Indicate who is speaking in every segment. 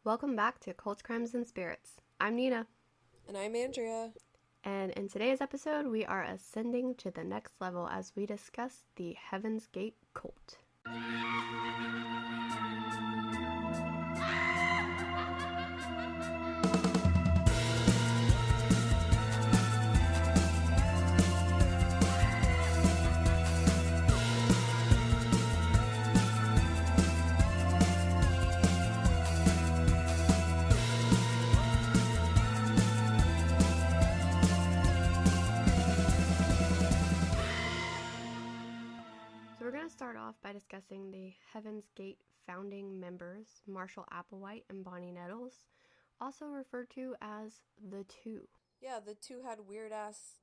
Speaker 1: Welcome back to Cults, Crimes, and Spirits. I'm Nina.
Speaker 2: And I'm Andrea.
Speaker 1: And in today's episode, we are ascending to the next level as we discuss the Heaven's Gate cult. So we're going to start off by discussing the Heaven's Gate founding members, Marshall Applewhite and Bonnie Nettles, also referred to as the Two.
Speaker 2: Yeah, the two had weird-ass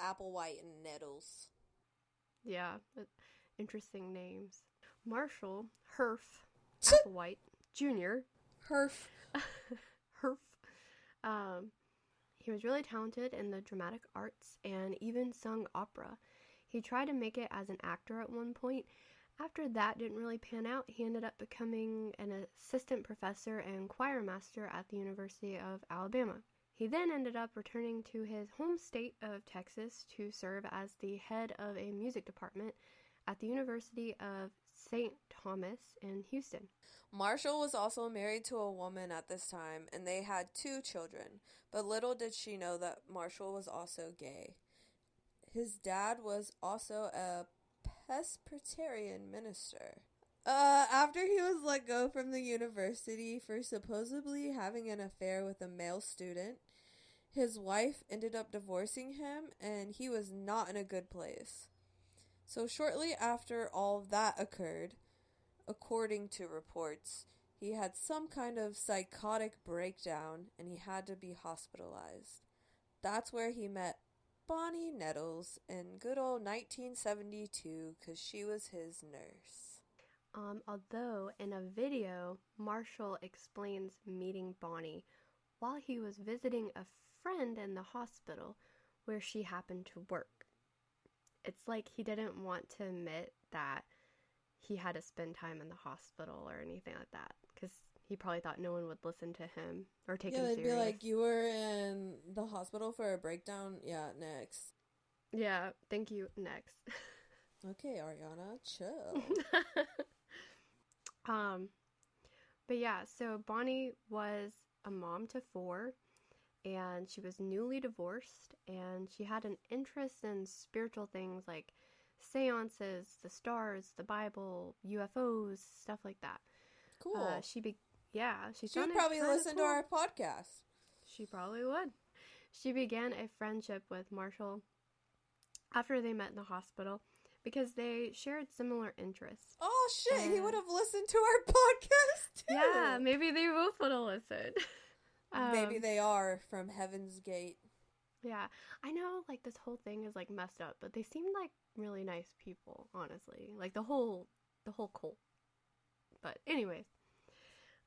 Speaker 2: Applewhite and Nettles.
Speaker 1: Yeah, interesting names. Marshall Herf Applewhite Jr.
Speaker 2: Herf.
Speaker 1: Herf. He was really talented in the dramatic arts and even sung opera. He tried to make it as an actor at one point. After that didn't really pan out, he ended up becoming an assistant professor and choir master at the University of Alabama. He then ended up returning to his home state of Texas to serve as the head of a music department at the University of St. Thomas in Houston.
Speaker 2: Marshall was also married to a woman at this time, and they had 2 children, but little did she know that Marshall was also gay. His dad was also a Presbyterian minister. After he was let go from the university for supposedly having an affair with a male student, his wife ended up divorcing him, and he was not in a good place. So shortly after all of that occurred, according to reports, he had some kind of psychotic breakdown and he had to be hospitalized. That's where he met Bonnie Nettles in good old 1972 because she was his nurse.
Speaker 1: Although in a video, Marshall explains meeting Bonnie while he was visiting a friend in the hospital where she happened to work. It's like he didn't want to admit that he had to spend time in the hospital or anything like that because he probably thought no one would listen to him or take him serious.
Speaker 2: Yeah, they'd be like, you were in the hospital for a breakdown? Yeah, next.
Speaker 1: Yeah, thank you, next.
Speaker 2: Okay, Ariana, chill.
Speaker 1: But yeah, so Bonnie was a mom to 4, and she was newly divorced, and she had an interest in spiritual things like seances, the stars, the Bible, UFOs, stuff like that.
Speaker 2: Cool.
Speaker 1: She would
Speaker 2: probably listen to our podcast.
Speaker 1: She probably would. She began a friendship with Marshall after they met in the hospital because they shared similar interests.
Speaker 2: Oh shit, he would have listened to our podcast too.
Speaker 1: Yeah, maybe they both would have listened.
Speaker 2: Maybe they are from Heaven's Gate.
Speaker 1: Yeah, I know, like, this whole thing is, like, messed up, but they seemed like really nice people, honestly. Like, the whole cult. But anyways,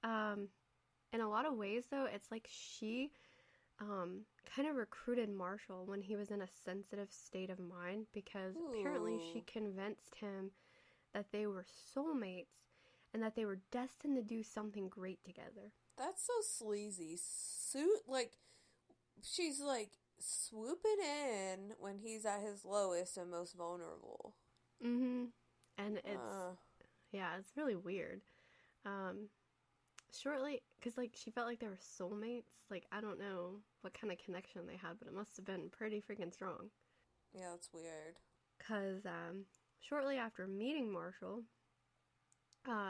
Speaker 1: in a lot of ways, though, it's like she kind of recruited Marshall when he was in a sensitive state of mind because apparently she convinced him that they were soulmates and that they were destined to do something great together.
Speaker 2: That's so sleazy. She's like swooping in when he's at his lowest and most vulnerable.
Speaker 1: Mm-hmm. And it's really weird. Shortly, because, like, she felt like they were soulmates. Like, I don't know what kind of connection they had, but it must have been pretty freaking strong.
Speaker 2: Yeah, that's weird.
Speaker 1: Because, shortly after meeting Marshall,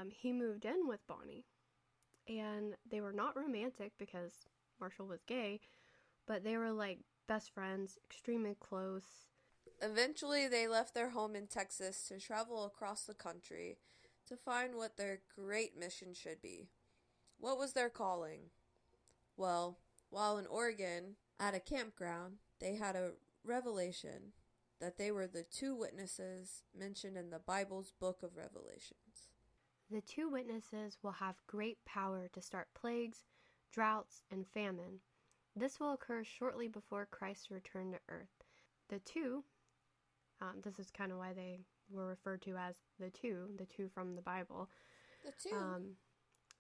Speaker 1: he moved in with Bonnie. And they were not romantic because Marshall was gay, but they were, like, best friends, extremely close.
Speaker 2: Eventually, they left their home in Texas to travel across the country to find what their great mission should be. What was their calling? Well, while in Oregon, at a campground, they had a revelation that they were the 2 witnesses mentioned in the Bible's book of Revelations.
Speaker 1: The 2 witnesses will have great power to start plagues, droughts, and famine. This will occur shortly before Christ's return to earth. The 2, this is kind of why they were referred to as the two from the Bible.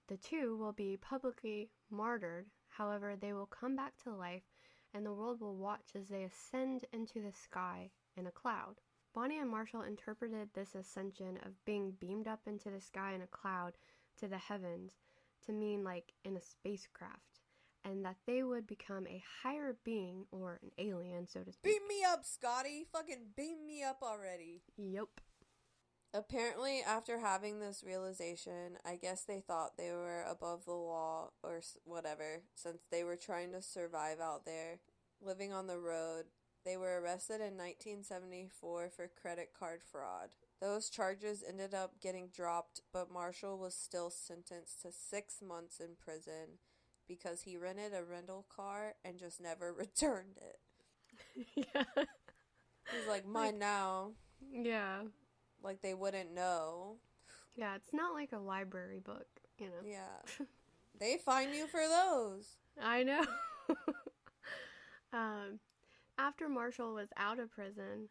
Speaker 2: The
Speaker 1: The two will be publicly martyred. However, they will come back to life, and the world will watch as they ascend into the sky in a cloud. Bonnie and Marshall interpreted this ascension of being beamed up into the sky in a cloud to the heavens to mean like in a spacecraft, and that they would become a higher being, or an alien, so to speak.
Speaker 2: Beam me up, Scotty! Fucking beam me up already!
Speaker 1: Yep.
Speaker 2: Apparently, after having this realization, I guess they thought they were above the law or whatever, since they were trying to survive out there, living on the road. They were arrested in 1974 for credit card fraud. Those charges ended up getting dropped, but Marshall was still sentenced to 6 months in prison because he rented a rental car and just never returned it.
Speaker 1: Yeah.
Speaker 2: He's like, mine now.
Speaker 1: Yeah.
Speaker 2: Like they wouldn't know.
Speaker 1: Yeah, it's not like a library book, you know.
Speaker 2: Yeah. They fine you for those.
Speaker 1: I know. After Marshall was out of prison,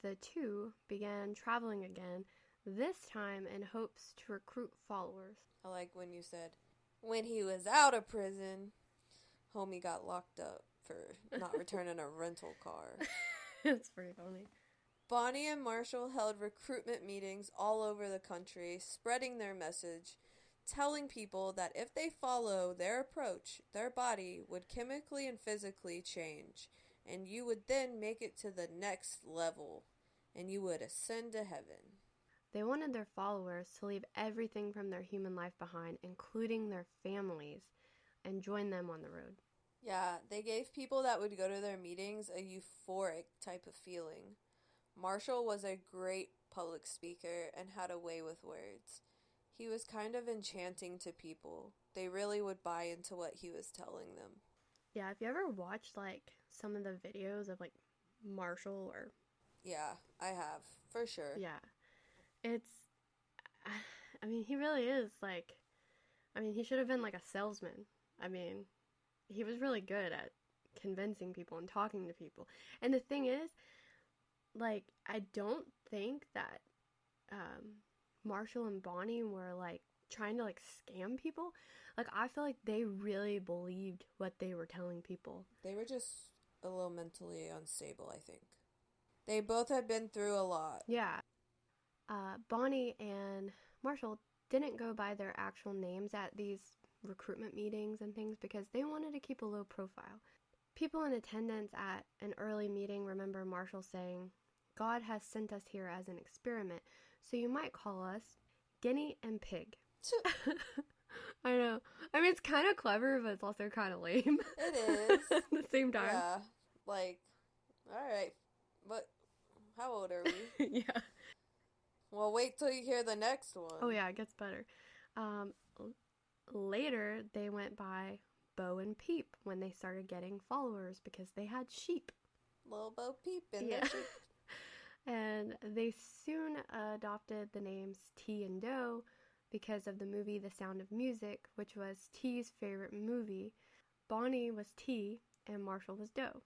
Speaker 1: the two began traveling again, this time in hopes to recruit followers.
Speaker 2: I like when you said, when he was out of prison, homie got locked up for not returning a rental car.
Speaker 1: It's pretty funny.
Speaker 2: Bonnie and Marshall held recruitment meetings all over the country, spreading their message, telling people that if they follow their approach, their body would chemically and physically change, and you would then make it to the next level, and you would ascend to heaven.
Speaker 1: They wanted their followers to leave everything from their human life behind, including their families, and join them on the road.
Speaker 2: Yeah, they gave people that would go to their meetings a euphoric type of feeling. Marshall was a great public speaker and had a way with words. He was kind of enchanting to people. They really would buy into what he was telling them.
Speaker 1: Yeah, if you ever watched, like, some of the videos of, like, Marshall or...
Speaker 2: Yeah, I have, for sure.
Speaker 1: Yeah. It's... I mean, he really is, like... I mean, he should have been, like, a salesman. I mean, he was really good at convincing people and talking to people. And the thing is, like, I don't think that Marshall and Bonnie were, like, trying to, like, scam people. Like, I feel like they really believed what they were telling people.
Speaker 2: They were just a little mentally unstable, I think. They both had been through a lot.
Speaker 1: Yeah. Bonnie and Marshall didn't go by their actual names at these recruitment meetings and things because they wanted to keep a low profile. People in attendance at an early meeting remember Marshall saying, "God has sent us here as an experiment, so you might call us guinea and pig." I know. I mean, it's kind of clever, but it's also kind of lame.
Speaker 2: It is.
Speaker 1: At the same time.
Speaker 2: Yeah. Like, alright. But, how old are we?
Speaker 1: Yeah.
Speaker 2: Well, wait till you hear the next one.
Speaker 1: Oh, yeah, it gets better. Later, they went by Bo and Peep when they started getting followers because they had sheep.
Speaker 2: Little Bo Peep in
Speaker 1: Yeah.
Speaker 2: their sheep.
Speaker 1: And they soon adopted the names T and Doe because of the movie The Sound of Music, which was T's favorite movie. Bonnie was T and Marshall was Doe.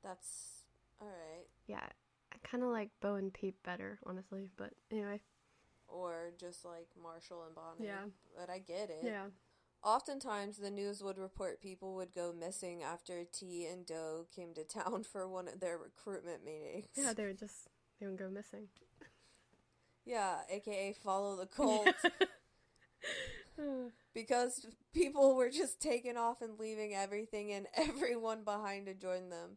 Speaker 2: That's alright.
Speaker 1: Yeah, I kind of like Bo and Peep better, honestly, but anyway.
Speaker 2: Or just like Marshall and Bonnie.
Speaker 1: Yeah.
Speaker 2: But I get it.
Speaker 1: Yeah.
Speaker 2: Oftentimes, the news would report people would go missing after T and Doe came to town for one of their recruitment meetings.
Speaker 1: Yeah, they would go missing.
Speaker 2: Yeah, aka follow the cult. Because people were just taking off and leaving everything and everyone behind to join them.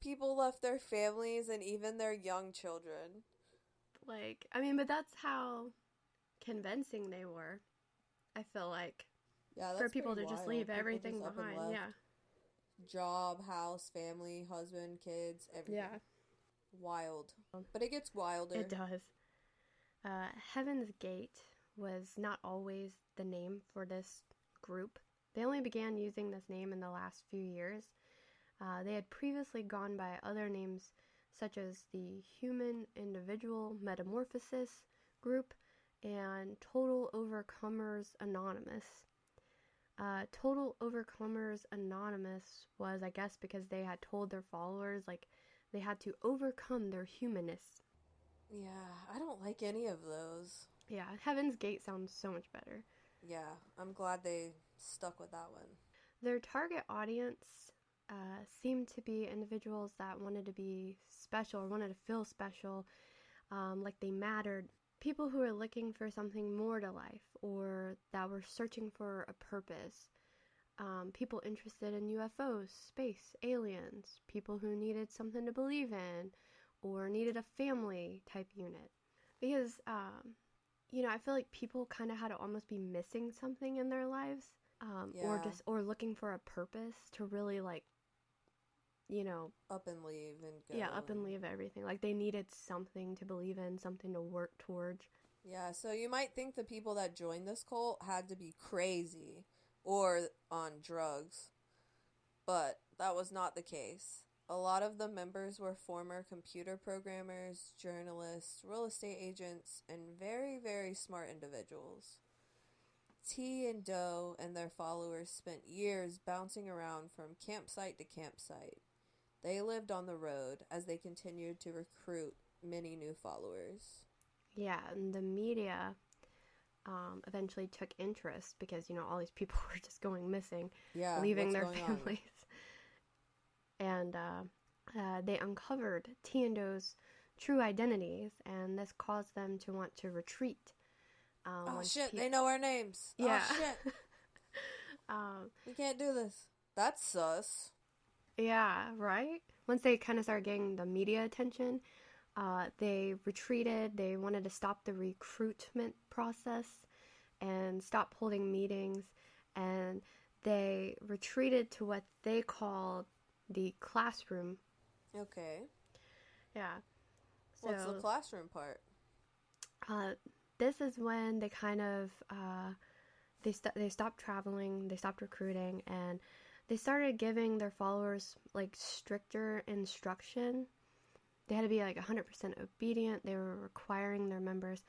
Speaker 2: People left their families and even their young children.
Speaker 1: Like, I mean, but that's how convincing they were. I feel like.
Speaker 2: Yeah, that's
Speaker 1: for people to
Speaker 2: pretty
Speaker 1: just
Speaker 2: wild.
Speaker 1: leave
Speaker 2: People
Speaker 1: everything
Speaker 2: just up and
Speaker 1: behind.
Speaker 2: left.
Speaker 1: Yeah.
Speaker 2: Job, house, family, husband, kids, everything.
Speaker 1: Yeah.
Speaker 2: Wild. But it gets wilder.
Speaker 1: It does. Heaven's Gate was not always the name for this group. They only began using this name in the last few years. They had previously gone by other names such as the Human Individual Metamorphosis Group and Total Overcomers Anonymous. Total Overcomers Anonymous was, I guess, because they had told their followers, like, they had to overcome their humanness.
Speaker 2: Yeah, I don't like any of those.
Speaker 1: Yeah, Heaven's Gate sounds so much better.
Speaker 2: Yeah, I'm glad they stuck with that one.
Speaker 1: Their target audience seemed to be individuals that wanted to be special or wanted to feel special, like they mattered. People who were looking for something more to life or that were searching for a purpose. People interested in UFOs, space, aliens, people who needed something to believe in or needed a family type unit. Because, I feel like people kind of had to almost be missing something in their lives,
Speaker 2: Yeah,
Speaker 1: or looking for a purpose to really like, you know,
Speaker 2: up and leave and
Speaker 1: yeah,
Speaker 2: go
Speaker 1: up and leave everything. Like they needed something to believe in, something to work towards.
Speaker 2: yeah, so you might think the people that joined this cult had to be crazy or on drugs, but that was not the case. A lot of the members were former computer programmers, journalists, real estate agents, and very, very smart individuals. T and Doe and their followers spent years bouncing around from campsite to campsite. They lived on the road as they continued to recruit many new followers.
Speaker 1: Yeah, and the media eventually took interest because all these people were just going missing,
Speaker 2: Yeah,
Speaker 1: leaving
Speaker 2: what's
Speaker 1: their
Speaker 2: going on?
Speaker 1: families, and they uncovered T and Do's true identities, and this caused them to want to retreat.
Speaker 2: Oh
Speaker 1: Once
Speaker 2: shit, they know our names. Oh
Speaker 1: yeah,
Speaker 2: shit,
Speaker 1: um,
Speaker 2: we can't do this. That's sus.
Speaker 1: yeah, right. Once they kind of started getting the media attention, they retreated. They wanted to stop the recruitment process and stop holding meetings, and they retreated to what they called the classroom.
Speaker 2: Okay.
Speaker 1: Yeah.
Speaker 2: What's the
Speaker 1: So
Speaker 2: classroom part?
Speaker 1: uh, this is when they kind of they stopped traveling, they stopped recruiting, and they started giving their followers like stricter instruction. They had to be like 100% obedient. They were requiring their members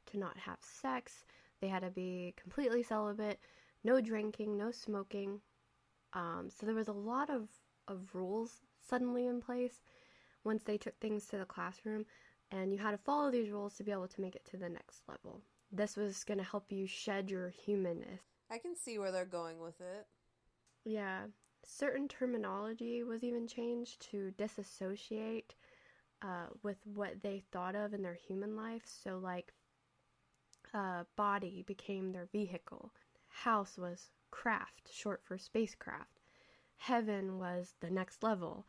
Speaker 1: to not have sex. They had to be completely celibate, no drinking, no smoking. So there was a lot of rules suddenly in place once they took things to the classroom, and you had to follow these rules to be able to make it to the next level. This was going to help you shed your humanness.
Speaker 2: I can see where they're going with it.
Speaker 1: Yeah, certain terminology was even changed to disassociate with what they thought of in their human life. So, like, body became their vehicle, house was craft, short for spacecraft, heaven was the next level,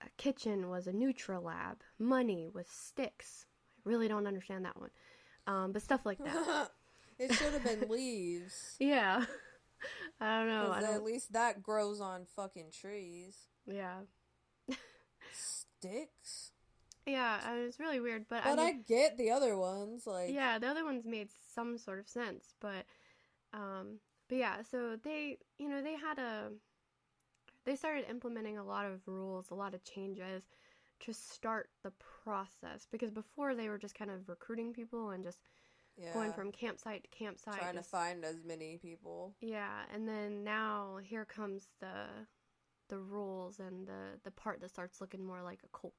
Speaker 1: a kitchen was a neutral lab, money was sticks. I really don't understand that one, but stuff like that.
Speaker 2: It should have been leaves.
Speaker 1: Yeah, I don't know.
Speaker 2: Because
Speaker 1: I
Speaker 2: at
Speaker 1: don't.
Speaker 2: least that grows on fucking trees.
Speaker 1: Yeah,
Speaker 2: Sticks?
Speaker 1: yeah. I mean, it's really weird, but I
Speaker 2: But
Speaker 1: mean,
Speaker 2: I get the other ones. Like,
Speaker 1: yeah, the other ones made some sort of sense, um, but yeah. So they started implementing a lot of rules, a lot of changes to start the process because before they were just kind of recruiting people and just going
Speaker 2: yeah.
Speaker 1: from campsite to campsite,
Speaker 2: Trying to
Speaker 1: just
Speaker 2: find as many people.
Speaker 1: yeah. And then now here comes the rules and the part that starts looking more like a cult.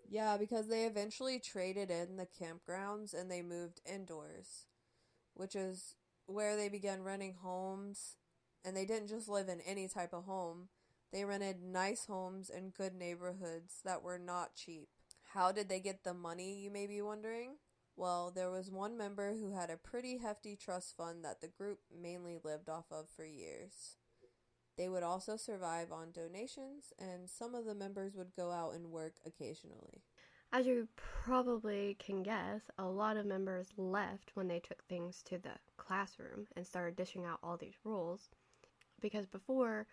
Speaker 2: Yeah, because they eventually traded in the campgrounds and they moved indoors, which is where they began renting homes. And they didn't just live in any type of home, they rented nice homes in good neighborhoods that were not cheap. How did they get the money, you may be wondering? Well, there was one member who had a pretty hefty trust fund that the group mainly lived off of for years. They would also survive on donations, and some of the members would go out and work occasionally.
Speaker 1: As you probably can guess, a lot of members left when they took things to the classroom and started dishing out all these rules. Because before,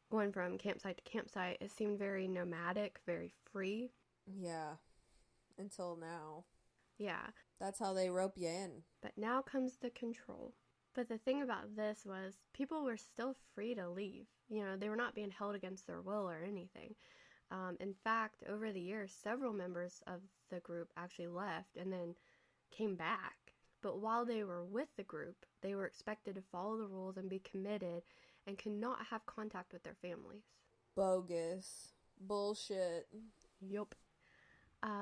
Speaker 1: going from campsite to campsite, it seemed very nomadic, very free.
Speaker 2: Yeah, until now.
Speaker 1: Yeah,
Speaker 2: That's how they rope you in.
Speaker 1: but now comes the control. But the thing about this was people were still free to leave. They were not being held against their will or anything. In fact, over the years, several members of the group actually left and then came back. But while they were with the group, they were expected to follow the rules and be committed and could not have contact with their families.
Speaker 2: Bogus. Bullshit.
Speaker 1: Yup.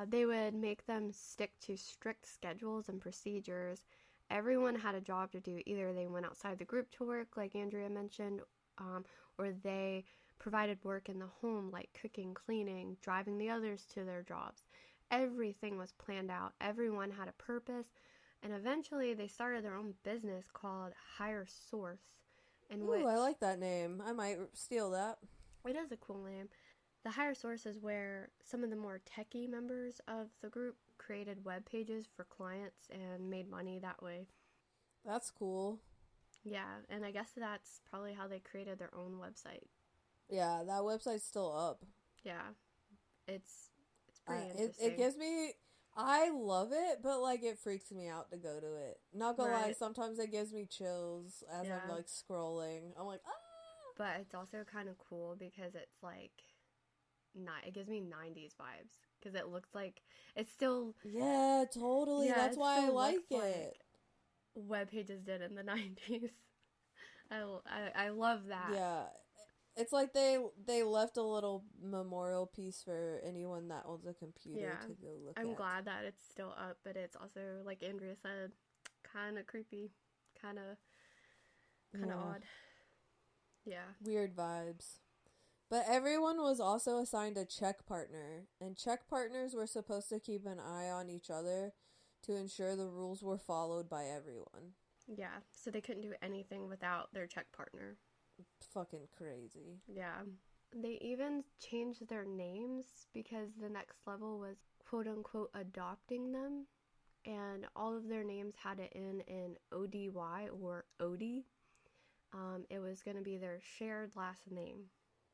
Speaker 1: They would make them stick to strict schedules and procedures, everyone had a job to do. Either they went outside the group to work, like Andrea mentioned, or they provided work in the home, like cooking, cleaning, driving the others to their jobs. Everything was planned out. Everyone had a purpose. And eventually they started their own business called Higher Source.
Speaker 2: Ooh, I like that name. I might steal that.
Speaker 1: It is a cool name. The Higher Source is where some of the more techie members of the group created web pages for clients and made money that way.
Speaker 2: That's cool.
Speaker 1: Yeah, and I guess that's probably how they created their own website.
Speaker 2: Yeah, that website's still up.
Speaker 1: Yeah, it's pretty interesting.
Speaker 2: It gives me... I love it, but, like, it freaks me out to go to it. Not gonna lie, sometimes it gives me chills as I'm, like, scrolling. I'm like, ah!
Speaker 1: But it's also kind of cool because it's, like, it gives me 90s vibes. Because it looks like, it's still...
Speaker 2: Yeah, totally. Yeah, that's why I like it.
Speaker 1: Like web pages did in the 90s. I love that.
Speaker 2: Yeah. It's like they left a little memorial piece for anyone that owns a computer to go look at.
Speaker 1: I'm glad that it's still up, but it's also, like Andrea said, kind of creepy, kind of odd. Yeah.
Speaker 2: Weird vibes. But everyone was also assigned a check partner, and check partners were supposed to keep an eye on each other to ensure the rules were followed by everyone.
Speaker 1: Yeah, so they couldn't do anything without their check partner.
Speaker 2: Fucking crazy.
Speaker 1: Yeah. They even changed their names because the next level was quote-unquote adopting them, and all of their names had to end in ODY or Odie. It was going to be their shared last name.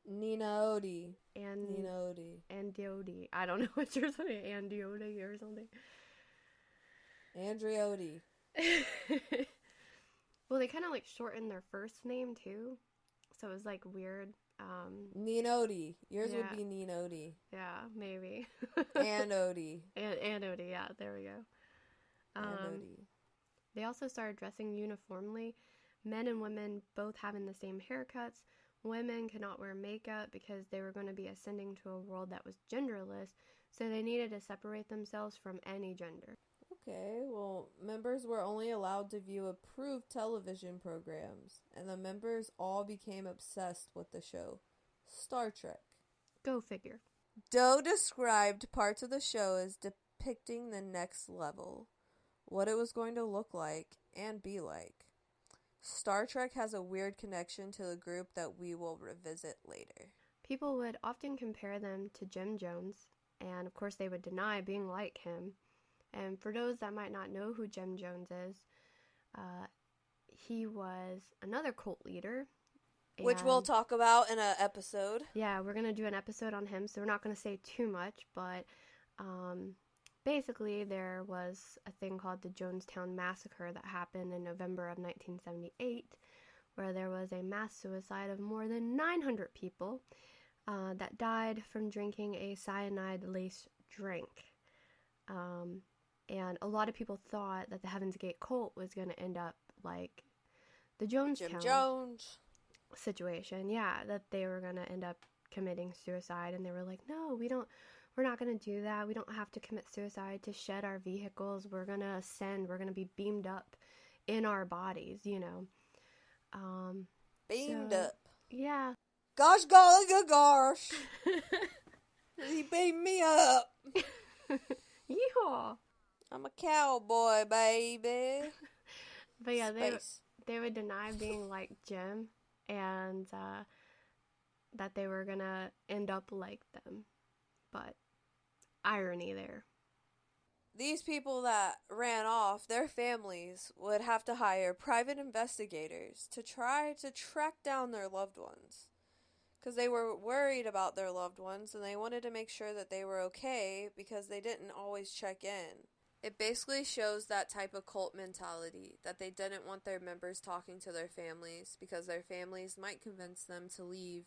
Speaker 2: Nina Odie.
Speaker 1: And
Speaker 2: Nina Odie.
Speaker 1: Andiodi. I don't know what you're saying. Andiodi or something.
Speaker 2: Andriodi.
Speaker 1: Well, they kind of like shortened their first name too. So it was like weird.
Speaker 2: Ninodi. Yours would be Ninodi.
Speaker 1: Yeah, maybe.
Speaker 2: And Odie.
Speaker 1: And Odie, yeah, there we go.
Speaker 2: And Odie.
Speaker 1: They also started dressing uniformly. Men and women both having the same haircuts. Women could not wear makeup because they were going to be ascending to a world that was genderless, so they needed to separate themselves from any gender.
Speaker 2: Okay, well, members were only allowed to view approved television programs, and the members all became obsessed with the show, Star Trek.
Speaker 1: Go figure.
Speaker 2: Doe described parts of the show as depicting the next level, what it was going to look like and be like. Star Trek has a weird connection to the group that we will revisit later.
Speaker 1: People would often compare them to Jim Jones, and of course they would deny being like him. And for those that might not know who Jim Jones is, he was another cult leader.
Speaker 2: Which we'll talk about in an episode.
Speaker 1: Yeah, we're going to do an episode on him, so we're not going to say too much, but basically there was a thing called the Jonestown Massacre that happened in November of 1978, where there was a mass suicide of more than 900 people that died from drinking a cyanide-laced drink. And a lot of people thought that the Heaven's Gate cult was going to end up like the Jonestown situation. Yeah, that they were going to end up committing suicide, and they were like, no, we're not going to do that. We don't have to commit suicide to shed our vehicles. We're going to ascend. We're going to be beamed up in our bodies, you know.
Speaker 2: Beamed up.
Speaker 1: Yeah.
Speaker 2: Gosh, golly, gosh. He beamed me up.
Speaker 1: Yeehaw.
Speaker 2: I'm a cowboy, baby.
Speaker 1: But yeah, they would deny being like Jim, and that they were going to end up like them. But irony there.
Speaker 2: These people that ran off, their families would have to hire private investigators to try to track down their loved ones. Because they were worried about their loved ones, and they wanted to make sure that they were okay because they didn't always check in. It basically shows that type of cult mentality, that they didn't want their members talking to their families because their families might convince them to leave,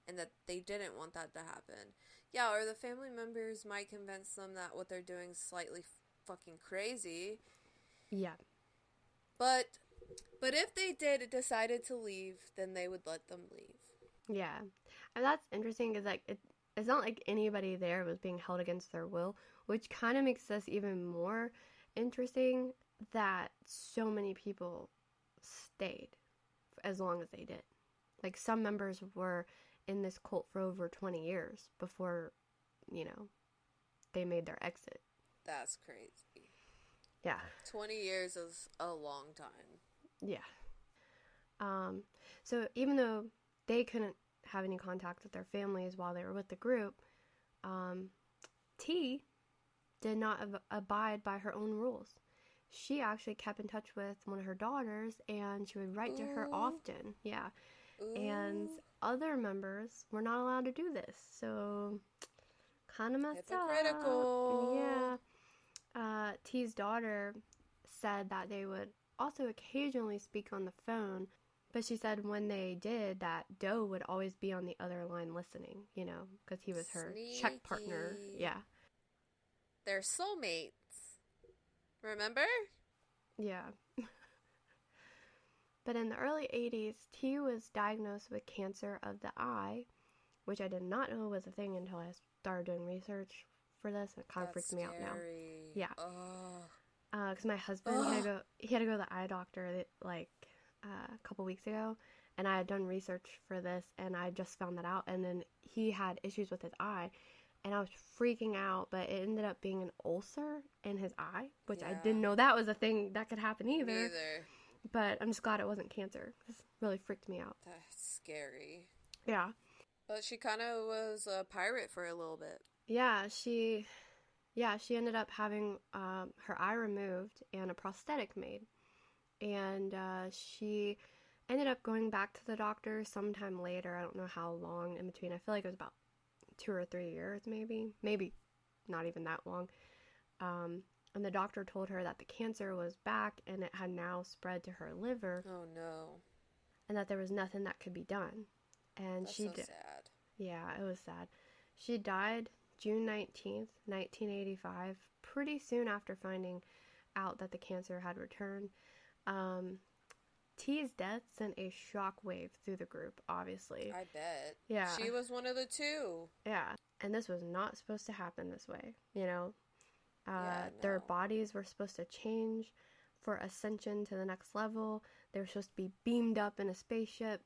Speaker 2: and that they didn't want that to happen. Yeah, or the family members might convince them that what they're doing is slightly fucking crazy.
Speaker 1: Yeah.
Speaker 2: But if they decided to leave, then they would let them leave.
Speaker 1: Yeah. And that's interesting because like it's not like anybody there was being held against their will, which kind of makes this even more interesting that so many people stayed as long as they did. Like, some members were in this cult for over 20 years before, they made their exit.
Speaker 2: That's crazy.
Speaker 1: Yeah.
Speaker 2: 20 years is a long time.
Speaker 1: Yeah. So even though they couldn't have any contact with their families while they were with the group, T did not abide by her own rules. She actually kept in touch with one of her daughters, and she would write to her often. Yeah.
Speaker 2: Ooh.
Speaker 1: And other members were not allowed to do this, so kind of messed up.
Speaker 2: Hypocritical.
Speaker 1: Yeah. T's daughter said that they would also occasionally speak on the phone, but she said when they did that, Doe would always be on the other line listening, because he was her check partner. Yeah.
Speaker 2: They're soulmates. Remember?
Speaker 1: Yeah. But in the early 80s, T was diagnosed with cancer of the eye, which I did not know was a thing until I started doing research for this. It kind of freaks me out now. Yeah. Because my husband, he had to go to the eye doctor a couple weeks ago, and I had done research for this, and I just found that out, and then he had issues with his eye, and I was freaking out, but it ended up being an ulcer in his eye, which I didn't know that was a thing that could happen either.
Speaker 2: Me either.
Speaker 1: But I'm just glad it wasn't cancer. This really freaked me out.
Speaker 2: That's scary.
Speaker 1: Yeah.
Speaker 2: But she kind of was a pirate for a little bit.
Speaker 1: Yeah, she ended up having her eye removed and a prosthetic made. And she ended up going back to the doctor sometime later. I don't know how long in between. I feel like it was about 2 or 3 years, maybe. Maybe not even that long. And the doctor told her that the cancer was back and it had now spread to her liver.
Speaker 2: Oh, no.
Speaker 1: And that there was nothing that could be done. And
Speaker 2: That's
Speaker 1: she
Speaker 2: so
Speaker 1: did.
Speaker 2: sad.
Speaker 1: Yeah, it was sad. She died June 19th, 1985, pretty soon after finding out that the cancer had returned. T's death sent a shockwave through the group, obviously.
Speaker 2: I bet.
Speaker 1: Yeah.
Speaker 2: She was one of the two.
Speaker 1: Yeah. And this was not supposed to happen this way,
Speaker 2: No.
Speaker 1: Their bodies were supposed to change for ascension to the next level. They were supposed to be beamed up in a spaceship,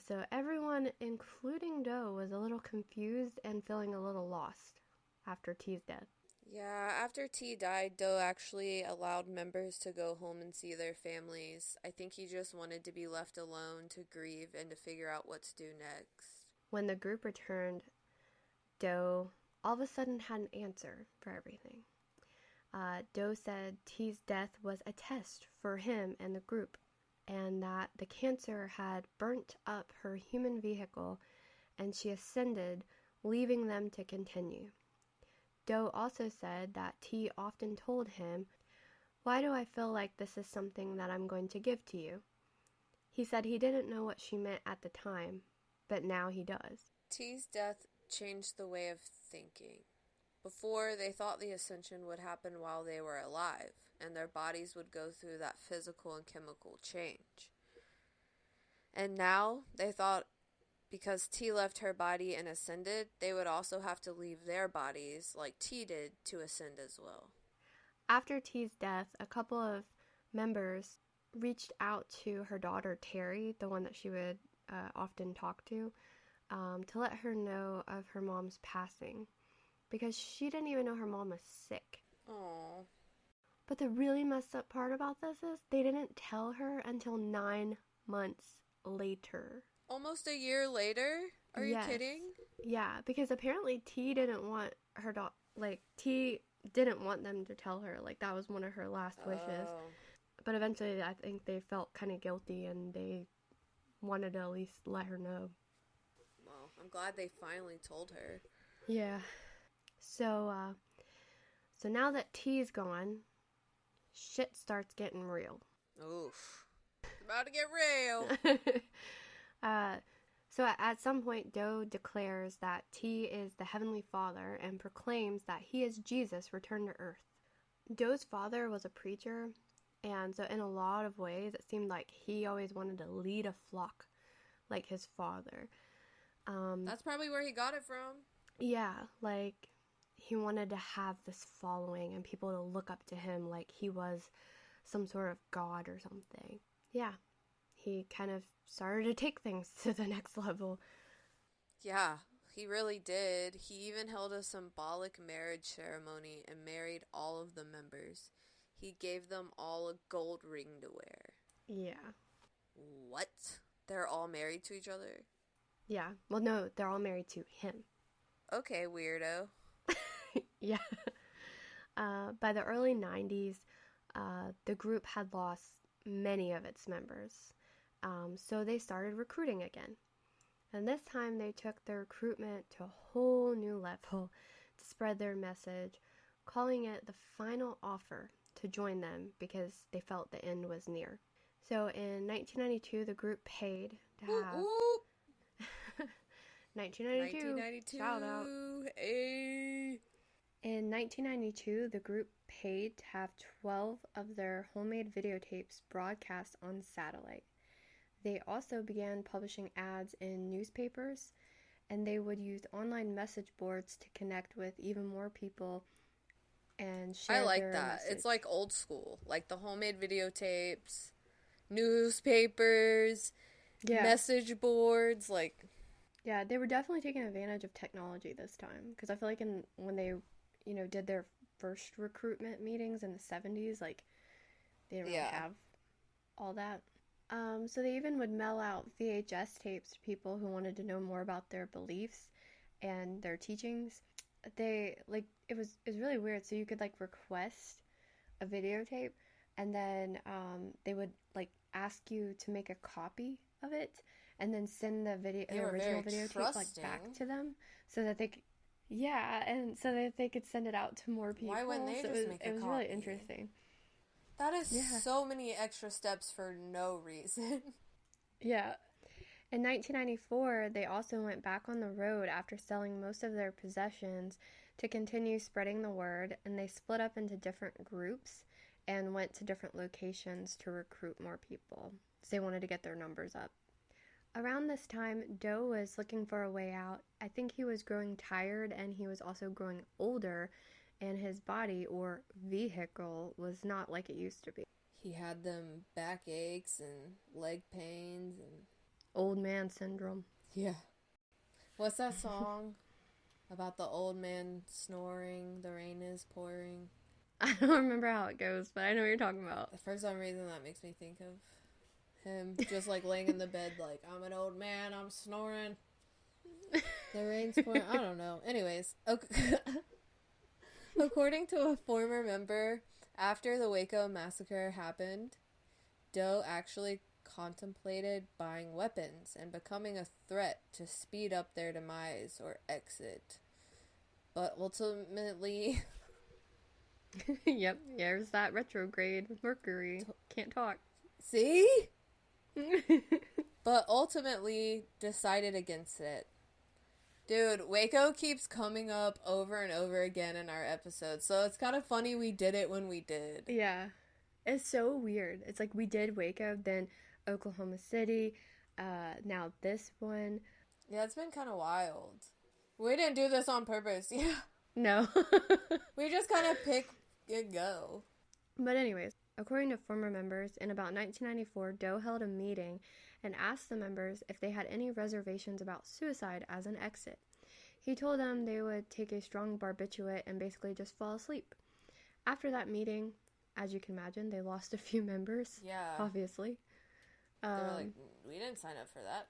Speaker 1: So everyone, including Doe, was a little confused and feeling a little lost after T's death.
Speaker 2: Yeah, after T died, Doe actually allowed members to go home and see their families. I think he just wanted to be left alone to grieve and to figure out what to do next.
Speaker 1: When the group returned, Doe all of a sudden had an answer for everything. Doe said T's death was a test for him and the group, and that the cancer had burnt up her human vehicle, and she ascended, leaving them to continue. Doe also said that T often told him, "Why do I feel like this is something that I'm going to give to you?" He said he didn't know what she meant at the time, but now he does.
Speaker 2: T's death changed the way of thinking. Before, they thought the ascension would happen while they were alive, and their bodies would go through that physical and chemical change. And now, they thought because T left her body and ascended, they would also have to leave their bodies, like T did, to ascend as well.
Speaker 1: After T's death, a couple of members reached out to her daughter, Terry, the one that she would often talk to let her know of her mom's passing, because she didn't even know her mom was sick.
Speaker 2: Aww.
Speaker 1: But the really messed up part about this is they didn't tell her until 9 months later.
Speaker 2: Almost a year later? Are you kidding?
Speaker 1: Yeah, because apparently T didn't want her T didn't want them to tell her. Like, that was one of her last wishes. But eventually, I think they felt kind of guilty, and they wanted to at least let her know.
Speaker 2: Well, I'm glad they finally told her.
Speaker 1: Yeah. So now that T's gone, shit starts getting real.
Speaker 2: Oof. It's about to get real.
Speaker 1: So at some point, Doe declares that T is the Heavenly Father and proclaims that he is Jesus returned to Earth. Doe's father was a preacher, and so in a lot of ways, it seemed like he always wanted to lead a flock like his father.
Speaker 2: That's probably where he got it from.
Speaker 1: Yeah, like, he wanted to have this following and people to look up to him like he was some sort of god or something. Yeah, he kind of started to take things to the next level.
Speaker 2: Yeah, he really did. He even held a symbolic marriage ceremony and married all of the members. He gave them all a gold ring to wear.
Speaker 1: Yeah.
Speaker 2: What? They're all married to each other?
Speaker 1: Yeah. Well, no, they're all married to him.
Speaker 2: Okay, weirdo.
Speaker 1: Yeah. By the early 90s, the group had lost many of its members. So they started recruiting again. And this time they took their recruitment to a whole new level to spread their message, calling it the final offer to join them because they felt the end was near. So in 1992, the group paid to have... 1992. Shout out.
Speaker 2: Hey.
Speaker 1: In 1992, the group paid to have 12 of their homemade videotapes broadcast on satellite. They also began publishing ads in newspapers, and they would use online message boards to connect with even more people and share
Speaker 2: I like
Speaker 1: their
Speaker 2: that.
Speaker 1: message.
Speaker 2: It's like old school. Like the homemade videotapes, newspapers, message boards, like...
Speaker 1: Yeah, they were definitely taking advantage of technology this time. Because I feel like when they, did their first recruitment meetings in the 70s, like, they didn't really have all that. So they even would mail out VHS tapes to people who wanted to know more about their beliefs and their teachings. It was really weird. So you could, request a videotape, and then they would, ask you to make a copy of it, and then send the original videotape, back to them, so that they could... Yeah, and so that they could send it out to more people.
Speaker 2: Why wouldn't they just make a copy? It was
Speaker 1: really interesting.
Speaker 2: That is so many extra steps for no reason.
Speaker 1: Yeah. In 1994, they also went back on the road after selling most of their possessions to continue spreading the word, and they split up into different groups and went to different locations to recruit more people. So they wanted to get their numbers up. Around this time, Doe was looking for a way out. I think he was growing tired, and he was also growing older, and his body, or vehicle, was not like it used to be.
Speaker 2: He had them back aches and leg pains and...
Speaker 1: Old man syndrome.
Speaker 2: Yeah. What's that song about the old man snoring, the rain is pouring?
Speaker 1: I don't remember how it goes, but I know what you're talking about.
Speaker 2: For some reason, that makes me think of him just, laying in the bed like, I'm an old man, I'm snoring. The rain's pouring. I don't know. Anyways, okay. According to a former member, after the Waco massacre happened, Doe actually contemplated buying weapons and becoming a threat to speed up their demise or exit. But ultimately...
Speaker 1: Yep, there's that retrograde Mercury. Can't talk.
Speaker 2: See? But ultimately decided against it. Dude, Waco keeps coming up over and over again in our episodes, so it's kind of funny we did it when we did.
Speaker 1: Yeah. It's so weird. It's like we did Waco, then Oklahoma City, now this one.
Speaker 2: Yeah, it's been kind of wild. We didn't do this on purpose, yeah.
Speaker 1: No.
Speaker 2: We just kind of pick and go.
Speaker 1: But anyways, according to former members, in about 1994, Doe held a meeting and asked the members if they had any reservations about suicide as an exit. He told them they would take a strong barbiturate and basically just fall asleep. After that meeting, as you can imagine, they lost a few members.
Speaker 2: Yeah.
Speaker 1: Obviously.
Speaker 2: They were like, we didn't sign up for that.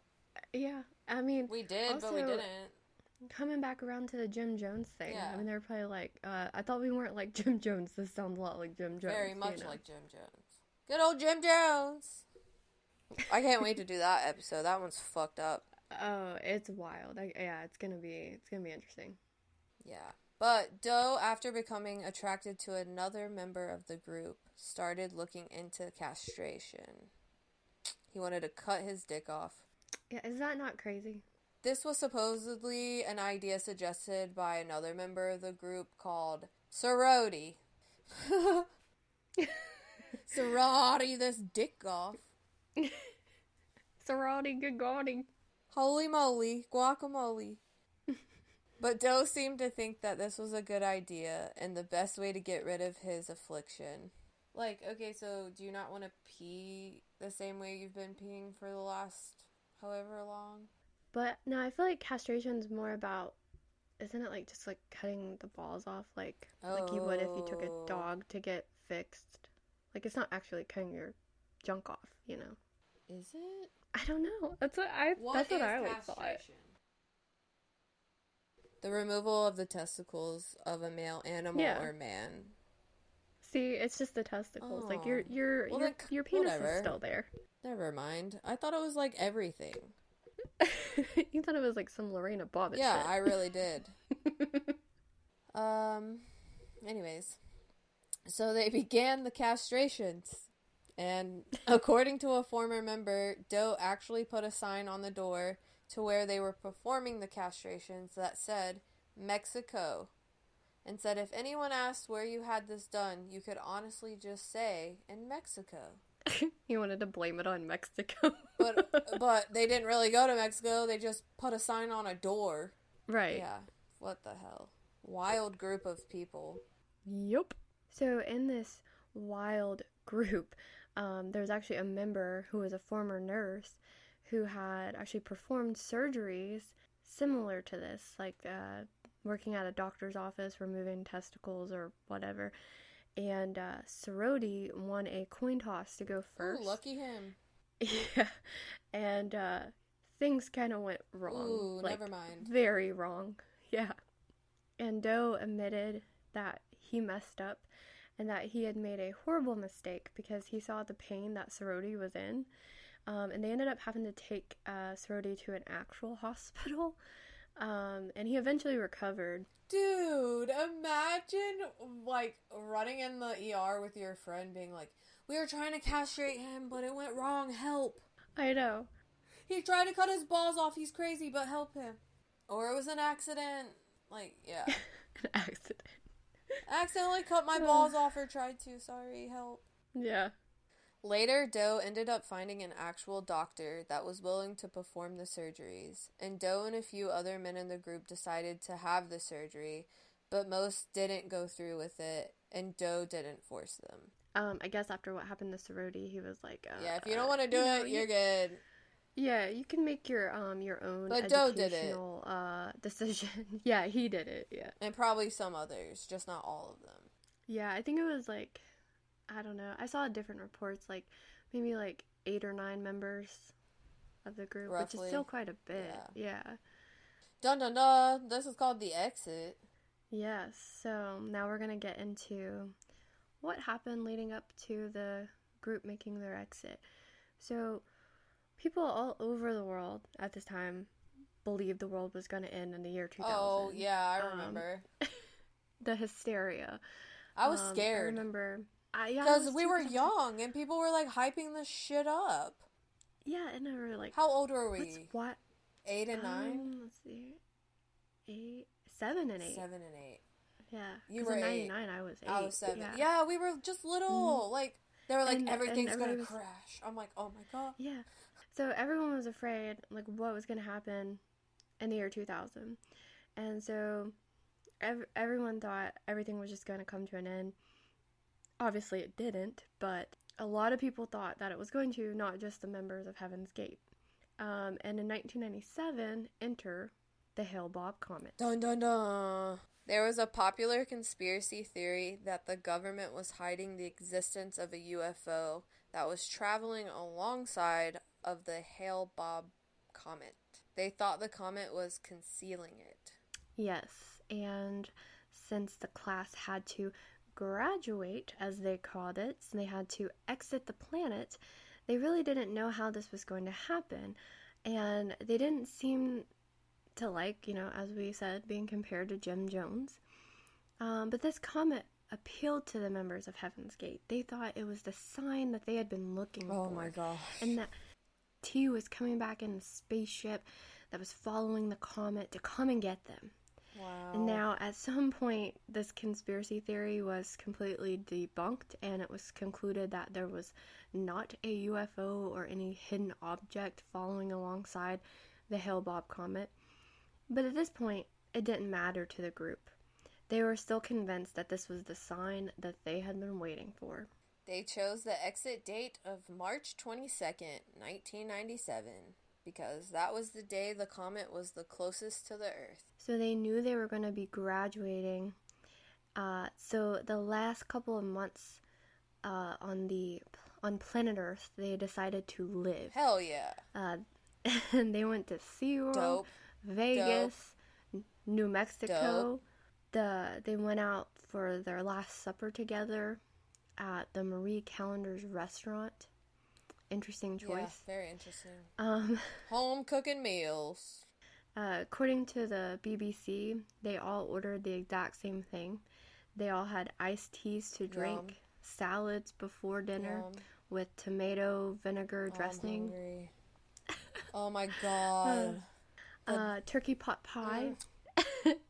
Speaker 1: Yeah. I mean...
Speaker 2: We did,
Speaker 1: also,
Speaker 2: but we didn't.
Speaker 1: Coming back around to the Jim Jones thing.
Speaker 2: Yeah.
Speaker 1: I mean, they were probably like, I thought we weren't like Jim Jones. This sounds a lot like Jim Jones.
Speaker 2: Very much like Jim Jones. Good old Jim Jones! I can't wait to do that episode. That one's fucked up.
Speaker 1: Oh, it's wild. It's gonna be interesting.
Speaker 2: Yeah. But Doe, after becoming attracted to another member of the group, started looking into castration. He wanted to cut his dick off.
Speaker 1: Yeah, is that not crazy?
Speaker 2: This was supposedly an idea suggested by another member of the group called Sorority. Sorority this dick off.
Speaker 1: Sorority, good gaudy.
Speaker 2: Holy moly, guacamole. But Doe seemed to think that this was a good idea and the best way to get rid of his affliction. Like, okay, so do you not want to pee the same way you've been peeing for the last however long?
Speaker 1: But no, I feel like castration's more about, isn't it like just like cutting the balls off like you would if you took a
Speaker 2: Oh.
Speaker 1: dog to get fixed? Like it's not actually cutting your junk off, you know.
Speaker 2: Is it?
Speaker 1: I don't know. That's what I always thought.
Speaker 2: The removal of the testicles of a male animal
Speaker 1: Yeah.
Speaker 2: or man.
Speaker 1: See, it's just the testicles. Like
Speaker 2: Oh. Well,
Speaker 1: your penis
Speaker 2: whatever.
Speaker 1: is still there.
Speaker 2: Never mind. I thought it was like everything.
Speaker 1: You thought it was like some Lorena Bobbitt
Speaker 2: Yeah,
Speaker 1: shit.
Speaker 2: I really did. Anyways. So they began the castrations. And according to a former member, Doe actually put a sign on the door to where they were performing the castrations that said, Mexico. And said if anyone asked where you had this done, you could honestly just say, in Mexico.
Speaker 1: You wanted to blame it on Mexico.
Speaker 2: But they didn't really go to Mexico. They just put a sign on a door.
Speaker 1: Right.
Speaker 2: Yeah. What the hell? Wild group of people.
Speaker 1: Yup. So in this wild group, there was actually a member who was a former nurse who had actually performed surgeries similar to this, like working at a doctor's office, removing testicles or whatever. And Sorority won a coin toss to go first.
Speaker 2: Ooh, lucky him.
Speaker 1: Yeah. And things kind of went wrong.
Speaker 2: Ooh,
Speaker 1: like,
Speaker 2: never mind.
Speaker 1: Very wrong. Yeah. And Doe admitted that he messed up and that he had made a horrible mistake because he saw the pain that Sorority was in. And they ended up having to take Sorority to an actual hospital. And he eventually recovered.
Speaker 2: Dude, imagine, like, running in the ER with your friend being like, we were trying to castrate him, but it went wrong, help.
Speaker 1: I know.
Speaker 2: He tried to cut his balls off, he's crazy, but help him. Or it was an accident. Like, yeah.
Speaker 1: An accident.
Speaker 2: Accidentally cut my balls off or tried to, sorry, help.
Speaker 1: Yeah.
Speaker 2: Later, Doe ended up finding an actual doctor that was willing to perform the surgeries, and Doe and a few other men in the group decided to have the surgery, but most didn't go through with it, and Doe didn't force them.
Speaker 1: I guess after what happened to Sorority, he was like,
Speaker 2: yeah, if you don't want to do it, you're good.
Speaker 1: Yeah, you can make your own
Speaker 2: but Doe did
Speaker 1: educational decision. Yeah, he did it, yeah.
Speaker 2: And probably some others, just not all of them.
Speaker 1: Yeah, I think it was like, I don't know. I saw different reports, like maybe like 8 or 9 members of the group,
Speaker 2: Roughly.
Speaker 1: which is still quite a bit. Yeah.
Speaker 2: Dun dun dun. This is called the exit.
Speaker 1: Yes. So now we're gonna get into what happened leading up to the group making their exit. So people all over the world at this time believed the world was gonna end in the year 2000.
Speaker 2: Oh yeah, I remember.
Speaker 1: The hysteria.
Speaker 2: I was scared.
Speaker 1: I remember.
Speaker 2: Because we were young and people were like hyping this shit up.
Speaker 1: Yeah, and I were like,
Speaker 2: how old were we?
Speaker 1: What?
Speaker 2: 8 and 9?
Speaker 1: Let's see. 7 and 8.
Speaker 2: 7 and 8.
Speaker 1: Yeah.
Speaker 2: You were
Speaker 1: in
Speaker 2: 8.
Speaker 1: 99, I was 8.
Speaker 2: I was 7. Yeah, we were just little. Mm-hmm. Like, they were like, everything's going to crash. I'm like, oh my god.
Speaker 1: Yeah. So everyone was afraid, like, what was going to happen in the year 2000. And so everyone thought everything was just going to come to an end. Obviously it didn't, but a lot of people thought that it was going to, not just the members of Heaven's Gate. And in 1997, enter the Hale-Bopp comet.
Speaker 2: Dun dun dun. There was a popular conspiracy theory that the government was hiding the existence of a UFO that was traveling alongside of the Hale-Bopp comet. They thought the comet was concealing it.
Speaker 1: Yes, and since the class had to graduate, as they called it, and they had to exit the planet, they really didn't know how this was going to happen, and they didn't seem to like, as we said, being compared to Jim Jones. But this comet appealed to the members of Heaven's Gate. They thought it was the sign that they had been looking for.
Speaker 2: Oh my gosh.
Speaker 1: And that T was coming back in the spaceship that was following the comet to come and get them.
Speaker 2: Wow.
Speaker 1: And now, at some point, this conspiracy theory was completely debunked, and it was concluded that there was not a UFO or any hidden object following alongside the Hale-Bopp comet. But at this point, it didn't matter to the group. They were still convinced that this was the sign that they had been waiting for.
Speaker 2: They chose the exit date of March 22nd, 1997, because that was the day the comet was the closest to the Earth.
Speaker 1: So they knew they were going to be graduating. So the last couple of months on planet Earth, they decided to live.
Speaker 2: Hell yeah.
Speaker 1: And they went to SeaWorld,
Speaker 2: Dope.
Speaker 1: Vegas, New Mexico.
Speaker 2: Dope.
Speaker 1: They went out for their last supper together at the Marie Callender's restaurant. Interesting choice.
Speaker 2: Yeah, very interesting. Home cooking meals.
Speaker 1: According to the BBC, they all ordered the exact same thing. They all had iced teas to drink,
Speaker 2: Yum.
Speaker 1: salads before dinner
Speaker 2: Yum.
Speaker 1: with tomato vinegar dressing.
Speaker 2: I'm hungry. Oh my god.
Speaker 1: Turkey pot pie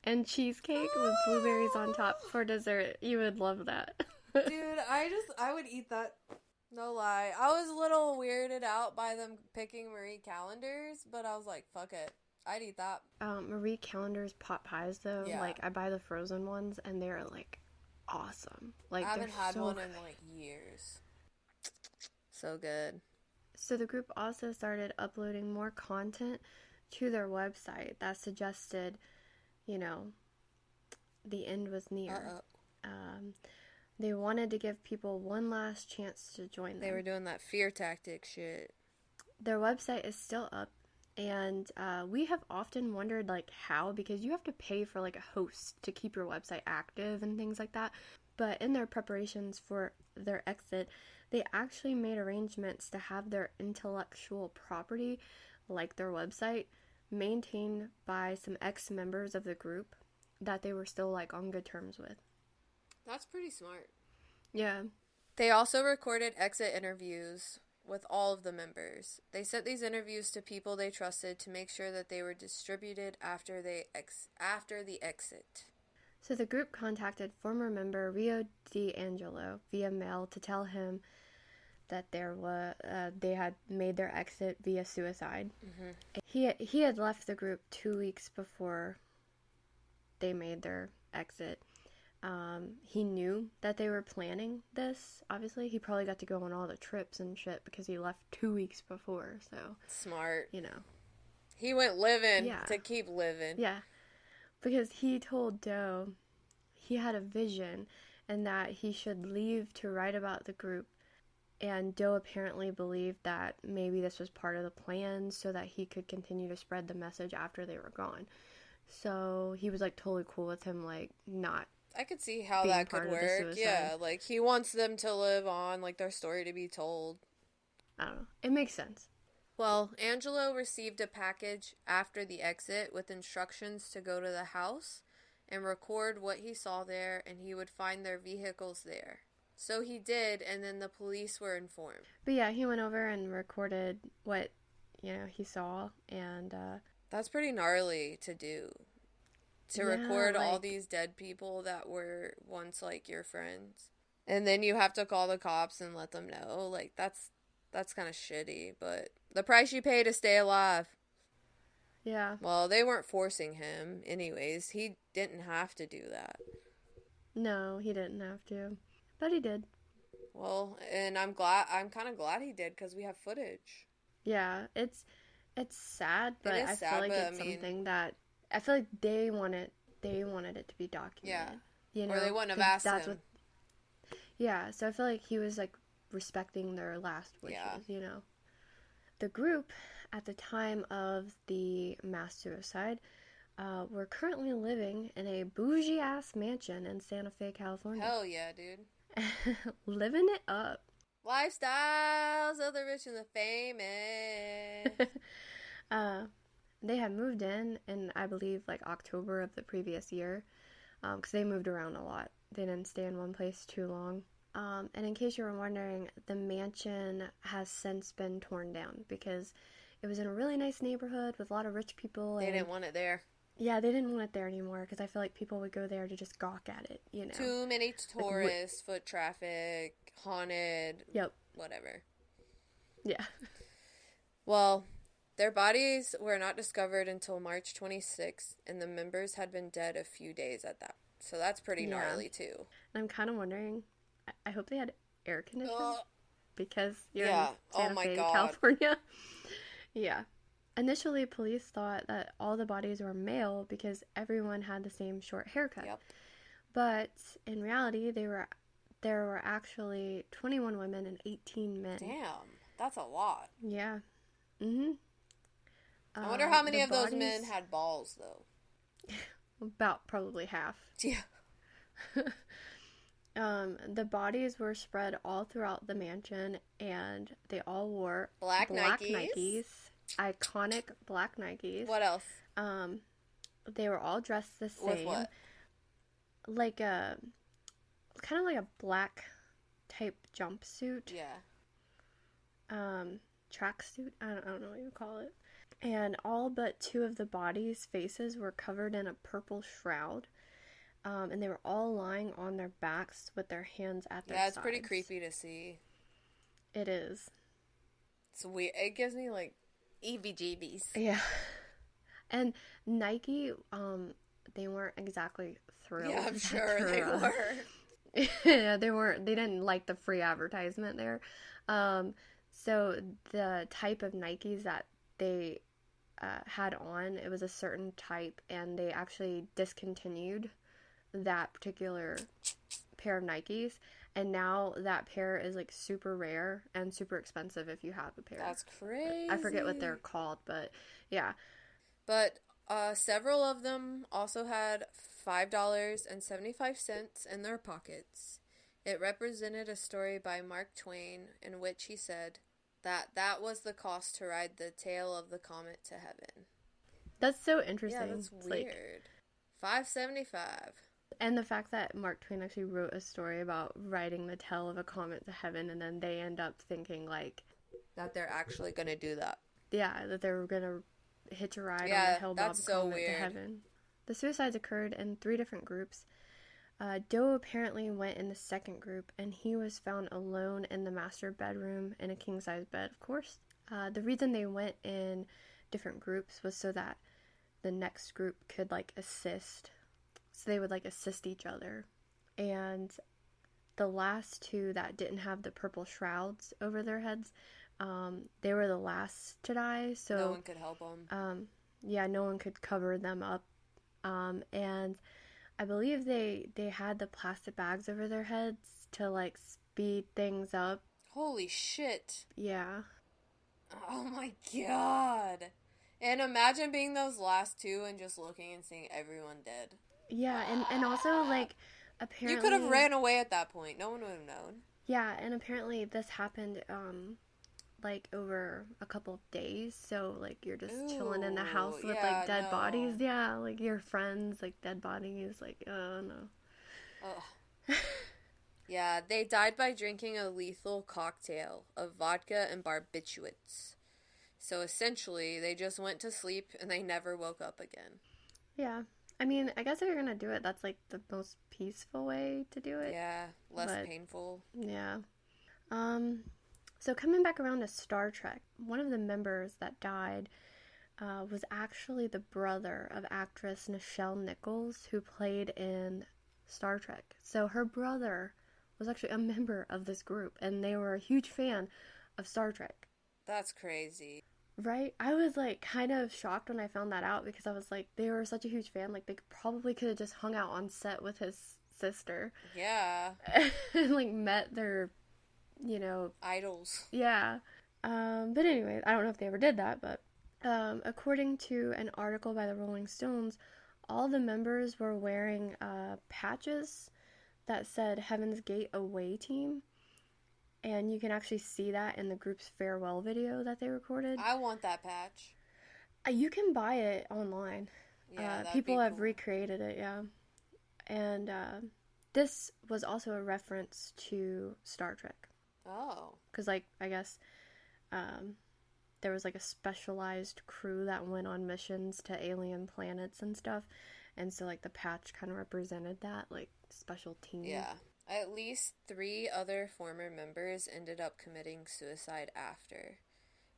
Speaker 1: and cheesecake with blueberries on top for dessert. You would love that.
Speaker 2: Dude, I would eat that. No lie. I was a little weirded out by them picking Marie Callender's, but I was like, fuck it. I'd eat that.
Speaker 1: Marie Callender's pot pies, though,
Speaker 2: Yeah.
Speaker 1: like, I buy the frozen ones, and they're, like, awesome. Like,
Speaker 2: I haven't had
Speaker 1: so
Speaker 2: one
Speaker 1: good.
Speaker 2: in, like, years. So good.
Speaker 1: So the group also started uploading more content to their website that suggested, you know, the end was near. They wanted to give people one last chance to join them.
Speaker 2: They were doing that fear tactic shit.
Speaker 1: Their website is still up, and we have often wondered, like, how, because you have to pay for, like, a host to keep your website active and things like that. But in their preparations for their exit, they actually made arrangements to have their intellectual property, like their website, maintained by some ex-members of the group that they were still, like, on good terms with.
Speaker 2: That's pretty smart.
Speaker 1: Yeah.
Speaker 2: They also recorded exit interviews with all of the members. They sent these interviews to people they trusted to make sure that they were distributed after the exit.
Speaker 1: So the group contacted former member Rio D'Angelo via mail to tell him that they had made their exit via suicide. Mm-hmm. He had left the group 2 weeks before they made their exit. He knew that they were planning this, obviously. He probably got to go on all the trips and shit because he left 2 weeks before, so.
Speaker 2: Smart.
Speaker 1: You know.
Speaker 2: He went living to keep living.
Speaker 1: Yeah. Because he told Doe he had a vision and that he should leave to write about the group. And Doe apparently believed that maybe this was part of the plan so that he could continue to spread the message after they were gone. So he was, like, totally cool with him, like, not.
Speaker 2: I could see how that could work. Yeah, like, he wants them to live on, like, their story to be told.
Speaker 1: I don't know. It makes sense.
Speaker 2: Well, Angelo received a package after the exit with instructions to go to the house and record what he saw there, and he would find their vehicles there. So he did, and then the police were informed.
Speaker 1: But yeah, he went over and recorded what, he saw, and,
Speaker 2: That's pretty gnarly to do. To record all these dead people that were once, like, your friends. And then you have to call the cops and let them know. Like, that's kind of shitty, but the price you pay to stay alive.
Speaker 1: Yeah.
Speaker 2: Well, they weren't forcing him anyways. He didn't have to do that.
Speaker 1: No, he didn't have to. But he did.
Speaker 2: Well, and I'm kind of glad he did because we have footage.
Speaker 1: Yeah, it's sad, but I feel like it's something that I feel like they wanted it to be documented.
Speaker 2: Yeah. Or they wouldn't have asked him.
Speaker 1: Yeah, so I feel like he was, like, respecting their last wishes, The group, at the time of the mass suicide, were currently living in a bougie-ass mansion in Santa Fe, California.
Speaker 2: Hell yeah, dude.
Speaker 1: Living it up.
Speaker 2: Lifestyles of the rich and the famous.
Speaker 1: They had moved in I believe, like, October of the previous year, because they moved around a lot. They didn't stay in one place too long. And in case you were wondering, the mansion has since been torn down because it was in a really nice neighborhood with a lot of rich people.
Speaker 2: They didn't want it there.
Speaker 1: Yeah, they didn't want it there anymore because I feel like people would go there to just gawk at it,
Speaker 2: Too many tourists, foot traffic, haunted.
Speaker 1: Yep.
Speaker 2: Whatever.
Speaker 1: Yeah.
Speaker 2: Well, Their bodies were not discovered until March 26th, and the members had been dead a few days at that. So that's pretty
Speaker 1: Yeah.
Speaker 2: gnarly, too.
Speaker 1: And I'm kind of wondering, I hope they had air conditioning
Speaker 2: Ugh.
Speaker 1: because you're in
Speaker 2: Yeah. Oh
Speaker 1: Santa
Speaker 2: my
Speaker 1: Fe,
Speaker 2: God.
Speaker 1: California. Yeah. Initially, police thought that all the bodies were male because everyone had the same short haircut.
Speaker 2: Yep.
Speaker 1: But in reality, there were actually 21 women and 18 men.
Speaker 2: Damn. That's a lot.
Speaker 1: Yeah. Mhm.
Speaker 2: I wonder how many
Speaker 1: The
Speaker 2: of those
Speaker 1: bodies,
Speaker 2: men had balls, though.
Speaker 1: about probably half.
Speaker 2: Yeah.
Speaker 1: The bodies were spread all throughout the mansion, and they all wore
Speaker 2: Black
Speaker 1: Nikes,
Speaker 2: Nikes.
Speaker 1: iconic black Nikes.
Speaker 2: What else?
Speaker 1: They were all dressed the same.
Speaker 2: With what?
Speaker 1: Like a, kind of like a black type jumpsuit.
Speaker 2: Yeah.
Speaker 1: Tracksuit. I don't know what you call it. And all but two of the bodies' faces were covered in a purple shroud. And they were all lying on their backs with their hands at their sides.
Speaker 2: Yeah, it's pretty creepy to see.
Speaker 1: It is.
Speaker 2: It's weird. It gives me, like, EBGBs.
Speaker 1: Yeah. And Nike, they weren't exactly thrilled.
Speaker 2: Yeah, I'm sure they were.
Speaker 1: Yeah, they didn't like the free advertisement there. So the type of Nikes that they had on, it was a certain type, and they actually discontinued that particular pair of Nikes, and now that pair is like super rare and super expensive if you have a pair.
Speaker 2: That's crazy.
Speaker 1: I forget what they're called, but yeah.
Speaker 2: But several of them also had $5.75 in their pockets. It represented a story by Mark Twain in which he said that was the cost to ride the tail of the comet to heaven.
Speaker 1: That's so interesting.
Speaker 2: Yeah, that's
Speaker 1: It's
Speaker 2: weird. $5.75.
Speaker 1: And the fact that Mark Twain actually wrote a story about riding the tail of a comet to heaven, and then they end up thinking like
Speaker 2: that they're actually gonna do that.
Speaker 1: Yeah, that they were gonna hitch a ride on the Hale-Bopp comet to heaven. The suicides occurred in 3 different groups. Doe apparently went in the second group, and he was found alone in the master bedroom in a king-size bed, of course. The reason they went in different groups was so that the next group could, like, assist. So they would, like, assist each other. And the last 2 that didn't have the purple shrouds over their heads, they were the last to die. So
Speaker 2: no one could help them.
Speaker 1: Yeah, no one could cover them up. And I believe they had the plastic bags over their heads to, like, speed things up.
Speaker 2: Holy shit.
Speaker 1: Yeah.
Speaker 2: Oh my god. And imagine being those last 2 and just looking and seeing everyone dead.
Speaker 1: Yeah, and also, like, apparently...
Speaker 2: You could have ran away at that point. No one would have known.
Speaker 1: Yeah, and apparently this happened, like, over a couple of days. So, like, you're just chilling in the house with, like, dead bodies. Yeah, like, your friends, like, dead bodies. Like, oh, no.
Speaker 2: Oh. Yeah, they died by drinking a lethal cocktail of vodka and barbiturates. So, essentially, they just went to sleep and they never woke up again.
Speaker 1: Yeah. I mean, I guess if you're gonna do it, that's, like, the most peaceful way to do it.
Speaker 2: Yeah, less painful.
Speaker 1: Yeah. So coming back around to Star Trek, one of the members that died was actually the brother of actress Nichelle Nichols, who played in Star Trek. So her brother was actually a member of this group, and they were a huge fan of Star Trek.
Speaker 2: That's crazy.
Speaker 1: Right? I was, like, kind of shocked when I found that out, because I was like, they were such a huge fan, like, they probably could have just hung out on set with his sister.
Speaker 2: Yeah.
Speaker 1: And, like, met their, you know...
Speaker 2: idols.
Speaker 1: Yeah. But anyway, I don't know if they ever did that, but according to an article by the Rolling Stones, all the members were wearing patches that said Heaven's Gate Away Team. And you can actually see that in the group's farewell video that they recorded.
Speaker 2: I want that patch.
Speaker 1: You can buy it online.
Speaker 2: Yeah,
Speaker 1: people have recreated it, yeah. And this was also a reference to Star Trek.
Speaker 2: Oh.
Speaker 1: Because, like, I guess there was, like, a specialized crew that went on missions to alien planets and stuff. And so, like, the patch kind of represented that, like, special team.
Speaker 2: Yeah. At least 3 other former members ended up committing suicide after.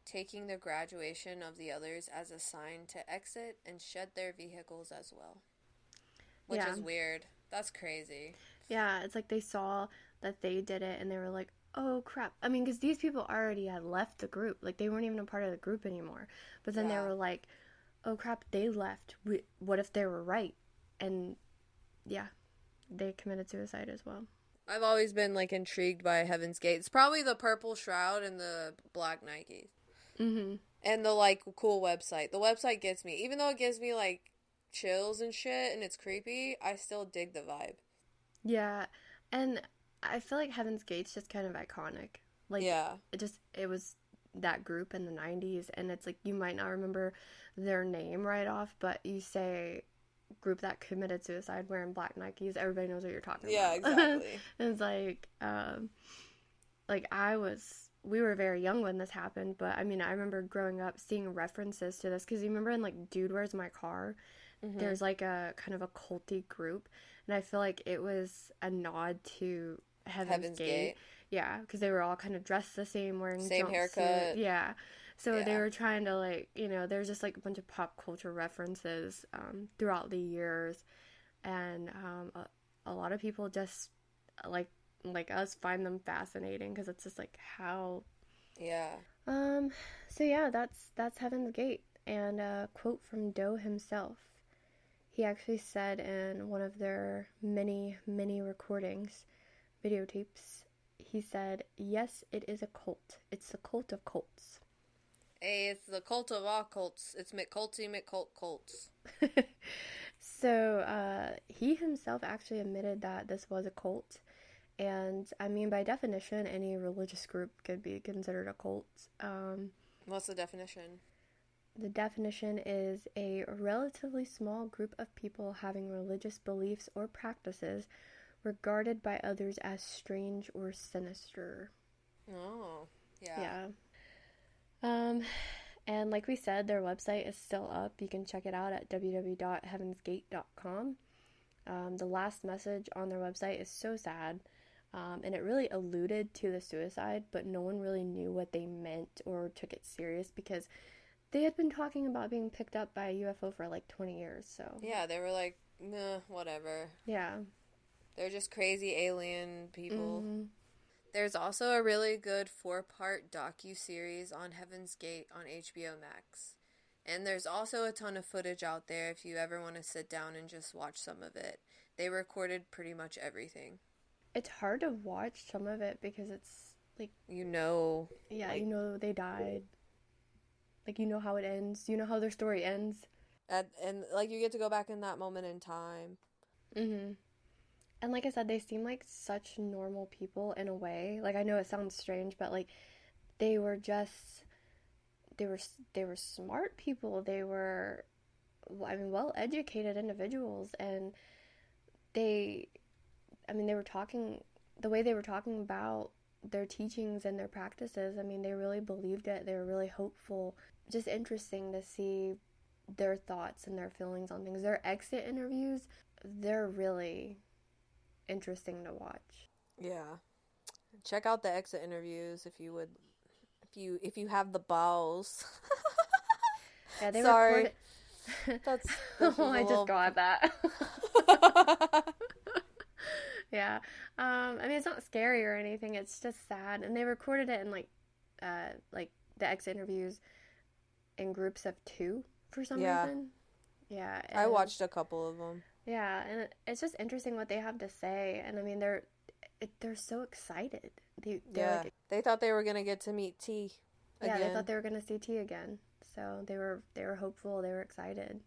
Speaker 2: taking the graduation of the others as a sign to exit and shed their vehicles as well. Which is weird. That's crazy.
Speaker 1: Yeah, it's like they saw that they did it and they were like, oh crap. I mean, because these people already had left the group. Like, they weren't even a part of the group anymore. But then they were like, oh crap, they left. What if they were right? And yeah, they committed suicide as well.
Speaker 2: I've always been, like, intrigued by Heaven's Gate. It's probably the purple shroud and the black Nikes.
Speaker 1: Mm-hmm.
Speaker 2: And the, like, cool website. The website gets me. Even though it gives me, like, chills and shit and it's creepy, I still dig the vibe.
Speaker 1: Yeah, and I feel like Heaven's Gate's just kind of iconic. Like, it was that group in the 90s, and it's like, you might not remember their name right off, but you say group that committed suicide wearing black Nikes, everybody knows what you're talking about.
Speaker 2: Yeah, exactly.
Speaker 1: And it's like we were very young when this happened, but I mean, I remember growing up seeing references to this, because you remember in, like, Dude, Where's My Car? Mm-hmm. There's, like, a kind of a culty group, and I feel like it was a nod to Heaven's Gate. Yeah, because they were all kind of dressed the same, wearing
Speaker 2: same haircut.
Speaker 1: Yeah. So they were trying to, like, you know, there's just, like, a bunch of pop culture references throughout the years. And a lot of people just, like us, find them fascinating, because it's just, like, how...
Speaker 2: Yeah.
Speaker 1: So, yeah, that's Heaven's Gate. And a quote from Doe himself. He actually said in one of their many, many recordings, videotapes, he said, yes, it is a cult. It's the cult of cults.
Speaker 2: Hey, it's the cult of all cults. It's McCulty McCult cults.
Speaker 1: So, he himself actually admitted that this was a cult. And, I mean, by definition, any religious group could be considered a cult.
Speaker 2: What's the definition?
Speaker 1: The definition is a relatively small group of people having religious beliefs or practices regarded by others as strange or sinister.
Speaker 2: Oh, yeah.
Speaker 1: Yeah. And like we said, their website is still up. You can check it out at www.heavensgate.com. The last message on their website is so sad. And it really alluded to the suicide, but no one really knew what they meant or took it serious, because they had been talking about being picked up by a UFO for like 20 years, so...
Speaker 2: Yeah, they were like, nah, whatever.
Speaker 1: Yeah.
Speaker 2: They're just crazy alien people.
Speaker 1: Mm-hmm.
Speaker 2: There's also a really good 4-part docu-series on Heaven's Gate on HBO Max. And there's also a ton of footage out there if you ever want to sit down and just watch some of it. They recorded pretty much everything.
Speaker 1: It's hard to watch some of it because it's, like...
Speaker 2: You know.
Speaker 1: Yeah, like, you know they died. Like, you know how it ends. You know how their story ends.
Speaker 2: And like, you get to go back in that moment in time.
Speaker 1: Mm-hmm. And like I said, they seem like such normal people in a way. Like, I know it sounds strange, but, like, they were just... They were smart people. They were, I mean, well-educated individuals. And they were talking... The way they were talking about their teachings and their practices, I mean, they really believed it. They were really hopeful. Just interesting to see their thoughts and their feelings on things. Their exit interviews, they're really interesting to watch.
Speaker 2: Yeah. Check out the exit interviews if you would, if you have the balls.
Speaker 1: Yeah, they
Speaker 2: Sorry.
Speaker 1: That's oh, I just got that. Yeah. I mean, it's not scary or anything. It's just sad. And they recorded it in, like the exit interviews in groups of 2 for some reason. Yeah.
Speaker 2: I watched a couple of them.
Speaker 1: Yeah, and it's just interesting what they have to say. And, I mean, they're so excited.
Speaker 2: They thought they were going to get to meet T again.
Speaker 1: Yeah, they thought they were going to see T again. So they were hopeful. They were excited.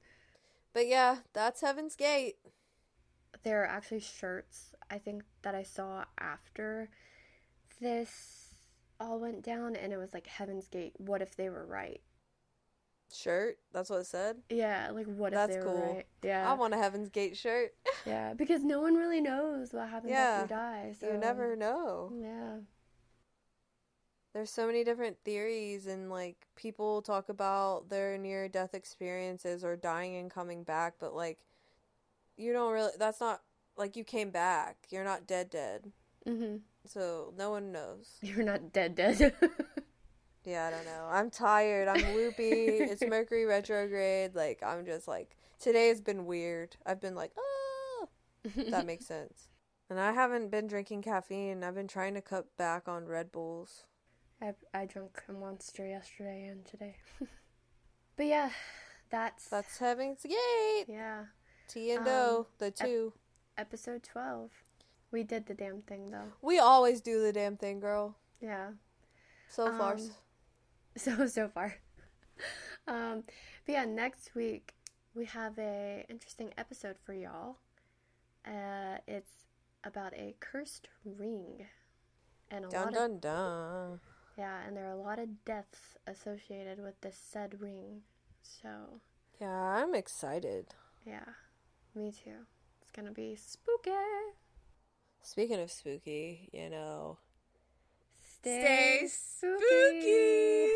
Speaker 2: But, yeah, that's Heaven's Gate.
Speaker 1: There are actually shirts, I think, that I saw after this all went down, and it was like, Heaven's Gate, what if they were right?
Speaker 2: Shirt? That's what it said?
Speaker 1: Yeah, like, what if they were right? Yeah.
Speaker 2: I want a Heaven's Gate shirt.
Speaker 1: Yeah, because no one really knows what happens after you die. So.
Speaker 2: You never know.
Speaker 1: Yeah.
Speaker 2: There's so many different theories, and, like, people talk about their near-death experiences or dying and coming back, but, like, you don't really, that's not, like, you came back. You're not dead.
Speaker 1: Mm-hmm.
Speaker 2: So, no one knows.
Speaker 1: You're not dead.
Speaker 2: Yeah, I don't know. I'm tired. I'm loopy. It's Mercury retrograde. Like, I'm just like, today has been weird. I've been like, oh, if that makes sense. And I haven't been drinking caffeine. I've been trying to cut back on Red Bulls.
Speaker 1: I drank a Monster yesterday and today. But yeah, that's
Speaker 2: Heaven's Gate.
Speaker 1: Yeah.
Speaker 2: T and O, the two.
Speaker 1: Episode 12. We did the damn thing, though.
Speaker 2: We always do the damn thing, girl.
Speaker 1: Yeah.
Speaker 2: So far.
Speaker 1: So far. But yeah, next week we have a interesting episode for y'all. It's about a cursed ring. And
Speaker 2: Dun.
Speaker 1: Yeah, and there are a lot of deaths associated with this said ring. So.
Speaker 2: Yeah, I'm excited.
Speaker 1: Yeah, me too. It's gonna be spooky.
Speaker 2: Speaking of spooky, you know.
Speaker 1: Stay spooky.